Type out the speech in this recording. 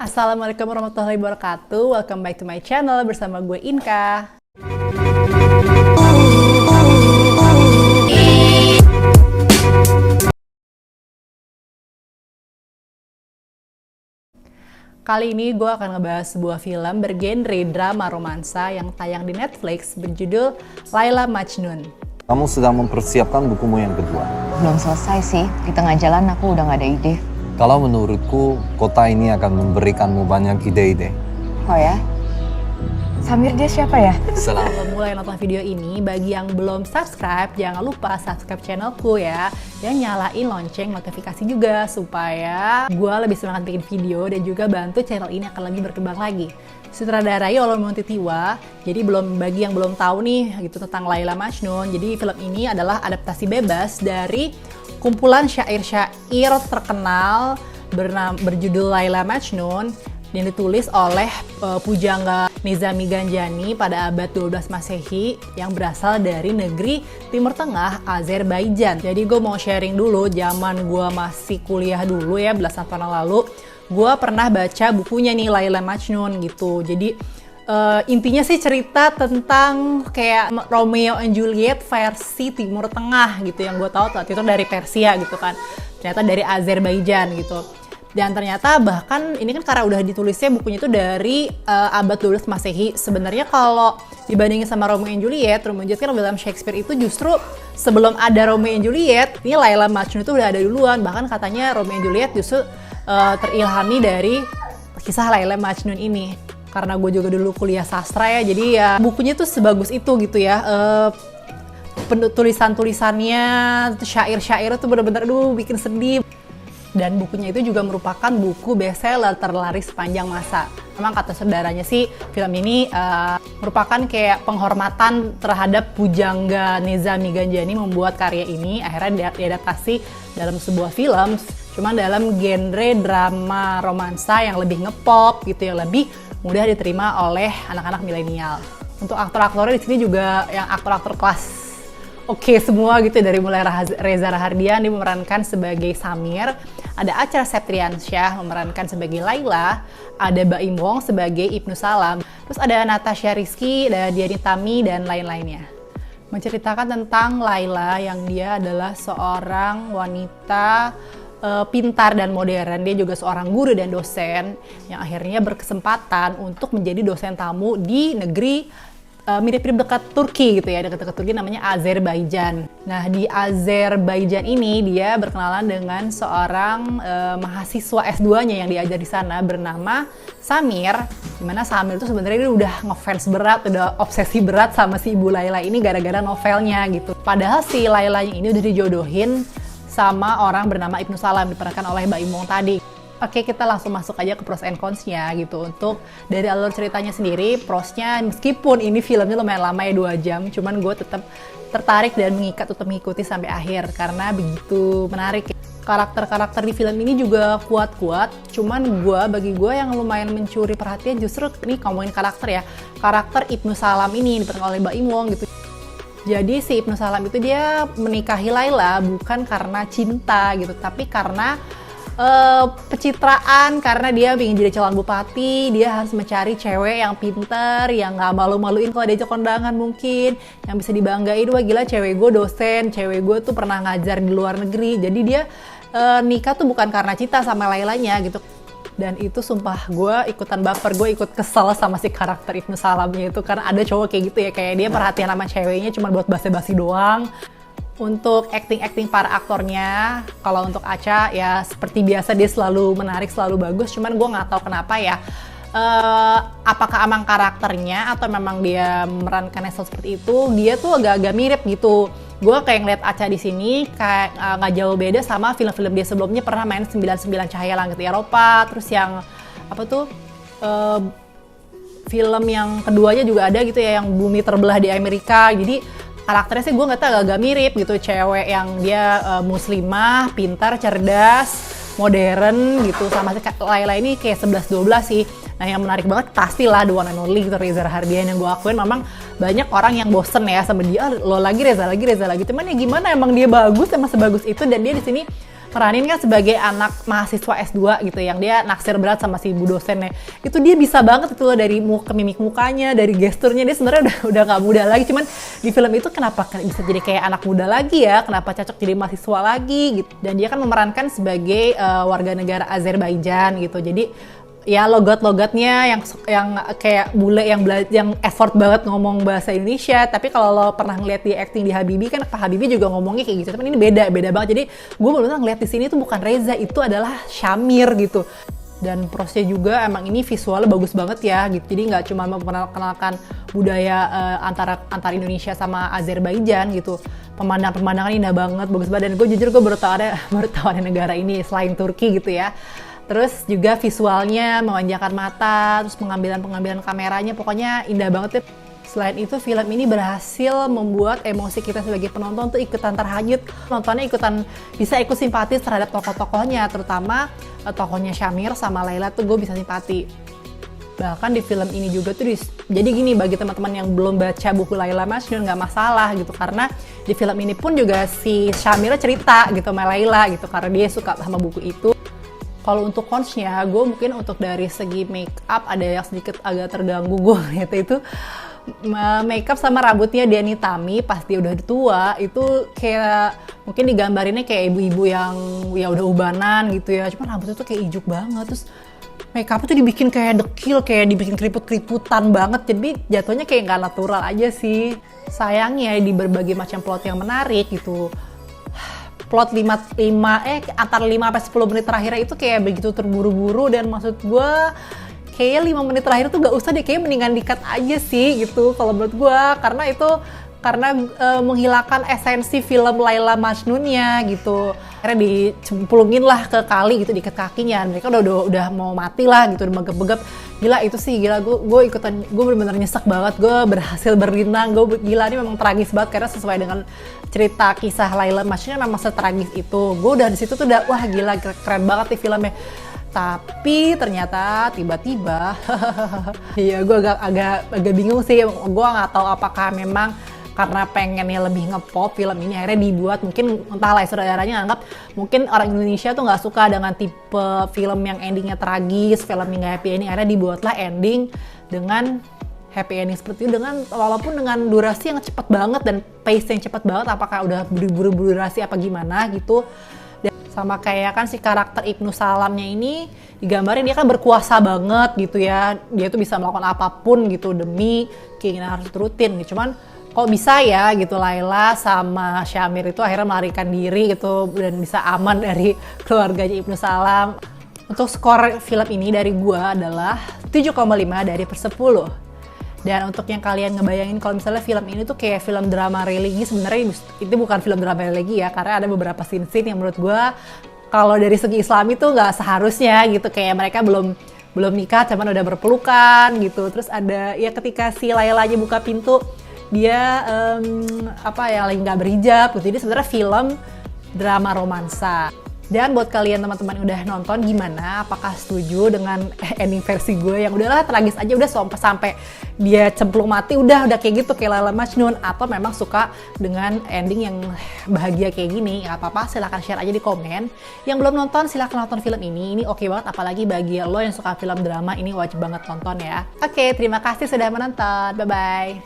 Assalamualaikum warahmatullahi wabarakatuh. Welcome back to my channel bersama gue Inka. Kali ini gue akan ngebahas sebuah film bergenre drama romansa yang tayang di Netflix berjudul Laila Majnun. Kamu sedang mempersiapkan bukumu yang kedua. Belum selesai sih, di tengah jalan aku udah gak ada ide. Kalau menurutku, kota ini akan memberikanmu banyak ide-ide. Oh ya? Samir dia siapa ya? Selamat. Kalau mulai nonton video ini, bagi yang belum subscribe, jangan lupa subscribe channelku ya. Dan nyalain lonceng notifikasi juga, supaya gue lebih semangat bikin video dan juga bantu channel ini akan lebih berkembang lagi. Sutradarai oleh Montitiwa, jadi bagi yang belum tahu nih gitu tentang Laila Majnun, jadi film ini adalah adaptasi bebas dari kumpulan syair-syair terkenal berjudul Laila Majnun yang ditulis oleh pujangga Nizami Ganjani pada abad 12 Masehi yang berasal dari negeri Timur Tengah, Azerbaijan. Jadi gue mau sharing dulu, zaman gue masih kuliah dulu ya, belasan tahun lalu, gue pernah baca bukunya nih Laila Majnun gitu. Jadi intinya sih cerita tentang kayak Romeo and Juliet versi Timur Tengah gitu, yang gue tahu waktu itu dari Persia gitu kan, ternyata dari Azerbaijan gitu. Dan ternyata bahkan ini kan karena udah ditulisnya bukunya itu dari abad 12 Masehi. Sebenarnya kalau dibandingin sama Romeo and Juliet kan William Shakespeare itu justru sebelum ada Romeo and Juliet, ini Laila Majnun itu udah ada duluan. Bahkan katanya Romeo and Juliet justru terilhami dari kisah Laila Majnun ini. Karena gue juga dulu kuliah sastra ya, jadi ya bukunya tuh sebagus itu gitu ya. Tulisan-tulisannya, syair-syair tuh bener-bener bikin sedih. Dan bukunya itu juga merupakan buku bestseller terlaris sepanjang masa. Memang kata saudaranya sih, film ini merupakan kayak penghormatan terhadap pujangga Nizami Ganjani membuat karya ini. Akhirnya diadaptasi dalam sebuah film, cuma dalam genre drama romansa yang lebih ngepop gitu, yang lebih mudah diterima oleh anak-anak milenial. Untuk aktor-aktornya di sini juga yang aktor-aktor kelas oke semua gitu, dari mulai Reza Rahardian dia memerankan sebagai Samir, ada Acha Septriansyah memerankan sebagai Laila, ada Baim Wong sebagai Ibnu Salam, terus ada Natasha Rizky, ada Diani Tami dan lain-lainnya. Menceritakan tentang Laila yang dia adalah seorang wanita pintar dan modern. Dia juga seorang guru dan dosen yang akhirnya berkesempatan untuk menjadi dosen tamu di negeri mirip-mirip dekat Turki gitu ya, dekat-dekat Turki, namanya Azerbaijan. Nah, di Azerbaijan ini dia berkenalan dengan seorang mahasiswa S2-nya yang diajar di sana bernama Samir. Dimana Samir itu sebenarnya dia udah ngefans berat, udah obsesi berat sama si Ibu Laila ini gara-gara novelnya gitu. Padahal si Laila ini udah dijodohin sama orang bernama Ibnu Salam, diperankan oleh Baim Wong tadi. Oke, kita langsung masuk aja ke pros and cons-nya gitu. Untuk dari alur ceritanya sendiri, prosnya meskipun ini filmnya lumayan lama ya, 2 jam, cuman gue tetap tertarik dan mengikat untuk mengikuti sampai akhir karena begitu menarik. Karakter-karakter di film ini juga kuat-kuat, cuman bagi gue yang lumayan mencuri perhatian justru ini ngomongin karakter ya. Karakter Ibnu Salam ini diperankan oleh Baim Wong gitu. Jadi si Ibnu Salam itu dia menikahi Laila bukan karena cinta gitu, tapi karena pencitraan, karena dia ingin jadi calon bupati. Dia harus mencari cewek yang pintar, yang gak malu-maluin kalau diajak kondangan mungkin, yang bisa dibanggain, wah gila cewek gue dosen, cewek gue tuh pernah ngajar di luar negeri. Jadi dia nikah tuh bukan karena cinta sama Lailanya gitu. Dan itu sumpah gue ikutan baper, gue ikut kesel sama si karakter Ibnu Salamnya itu, karena ada cowok kayak gitu ya, kayak dia perhatian sama ceweknya cuma buat basa-basi doang. Untuk acting para aktornya, kalau untuk Acha ya seperti biasa dia selalu menarik, selalu bagus. Cuman gue nggak tahu kenapa ya, apakah emang karakternya atau memang dia memerankannya seperti itu, dia tuh agak-agak mirip gitu. Gue kayak ngeliat Acha di sini kayak nggak jauh beda sama film-film dia sebelumnya, pernah main 99 Cahaya Langit Eropa, terus yang apa tuh film yang keduanya juga ada gitu ya, yang Bumi Terbelah di Amerika. Jadi karakternya sih gue nggak tahu, agak mirip gitu, cewek yang dia muslimah, pintar, cerdas, modern gitu, sama si Laila ini kayak 11-12 sih. Nah yang menarik banget pastilah the one and only gitu, Reza Rahardian, yang gue akuin memang banyak orang yang bosen ya sama dia, lo lagi Reza lagi, cuman ya gimana, emang dia bagus, emang sebagus itu. Dan dia di sini meranin kan sebagai anak mahasiswa S2 gitu yang dia naksir berat sama si bu dosennya. Itu dia bisa banget itu loh, dari mimik mukanya, dari gesturnya, dia sebenarnya udah nggak muda lagi, cuman di film itu kenapa bisa jadi kayak anak muda lagi ya, kenapa cocok jadi mahasiswa lagi gitu. Dan dia kan memerankan sebagai warga negara Azerbaijan gitu. Jadi ya logat-logatnya yang kayak bule yang effort banget ngomong bahasa Indonesia. Tapi kalau lo pernah ngeliat di acting di Habibie kan Pak Habibie juga ngomongnya kayak gitu. Tapi ini beda banget. Jadi gue bener-bener ngeliat di sini tuh bukan Reza, itu adalah Syamir gitu. Dan prosesnya juga emang ini visualnya bagus banget ya gitu. Jadi nggak cuma memperkenalkan budaya antara Indonesia sama Azerbaijan gitu. Pemandangan indah banget, bagus banget. Dan gue jujur baru tahu ada negara ini selain Turki gitu ya. Terus juga visualnya memanjakan mata, terus pengambilan kameranya pokoknya indah banget deh. Selain itu film ini berhasil membuat emosi kita sebagai penonton tuh ikutan terhanyut. Nontonnya bisa ikut simpatis terhadap tokoh-tokohnya, terutama tokohnya Syamir sama Laila tuh gue bisa simpati. Bahkan di film ini juga tuh jadi gini, bagi teman-teman yang belum baca buku Laila Majnun nggak masalah gitu, karena di film ini pun juga si Syamir cerita gitu sama Laila gitu karena dia suka sama buku itu. Kalau untuk cons-nya, gue mungkin untuk dari segi make up ada yang sedikit agak terganggu gue lihat itu. Make up sama rambutnya Dian Tami pas dia udah tua itu kayak mungkin digambarinnya kayak ibu-ibu yang ya udah ubanan gitu ya, cuman rambutnya tuh kayak ijuk banget. Terus make up tuh dibikin kayak dekil, kayak dibikin keriput-keriputan banget, jadi jatuhnya kayak nggak natural aja sih. Sayangnya di berbagai macam plot yang menarik gitu, plot antara 5 sampai 10 menit terakhir itu kayak begitu terburu-buru, dan maksud gue kayaknya 5 menit terakhir tuh gak usah deh, kayak mendingan di-cut aja sih gitu kalau menurut gue, karena menghilangkan esensi film Laila Majnunnya gitu. Akhirnya dicemplungin lah ke kali gitu, diikat kakinya, mereka udah mau mati lah gitu, udah begep-begep. Gila itu sih, gila gue bener-bener nyesek banget, gue berhasil berenang, gila ini memang tragis banget karena sesuai dengan cerita kisah Laila Majnun memang setragis itu. Gue udah di situ tuh udah wah gila keren banget nih filmnya. Tapi ternyata tiba-tiba ya gue agak bingung sih, gue nggak tahu apakah memang karena pengennya lebih ngepop film ini akhirnya dibuat, mungkin entahlah saudaranya anggap mungkin orang Indonesia tuh nggak suka dengan tipe film yang endingnya tragis, film yang nggak happy ending, akhirnya dibuatlah ending dengan happy ending seperti itu, walaupun dengan durasi yang cepat banget dan pace yang cepat banget, apakah udah buru-buru durasi apa gimana gitu. Dan sama kayak kan si karakter Ibnu Salamnya ini digambarin dia kan berkuasa banget gitu ya, dia tuh bisa melakukan apapun gitu demi keinginan harus turutin gitu. Cuman kok bisa ya gitu Laila sama Syamir itu akhirnya melarikan diri gitu dan bisa aman dari keluarganya Ibnu Salam. Untuk skor film ini dari gua adalah 7,5 dari per 10. Dan untuk yang kalian ngebayangin kalau misalnya film ini tuh kayak film drama religi, sebenarnya itu bukan film drama religi ya, karena ada beberapa scene-scene yang menurut gua kalau dari segi Islami tuh nggak seharusnya gitu, kayak mereka belum nikah cuman udah berpelukan gitu. Terus ada ya ketika si Laila aja buka pintu dia lagi nggak berhijab gitu. Jadi sebenarnya film drama romansa. Dan buat kalian teman-teman yang udah nonton gimana? Apakah setuju dengan ending versi gue yang udahlah tragis aja, udah sampai dia cemplung mati, udah kayak gitu kayak Laila Majnun, atau memang suka dengan ending yang bahagia kayak gini? Nggak apa-apa, silahkan share aja di komen. Yang belum nonton silahkan nonton film ini oke banget, apalagi bagi lo yang suka film drama ini wajib banget tonton ya. Oke, terima kasih sudah menonton, bye-bye.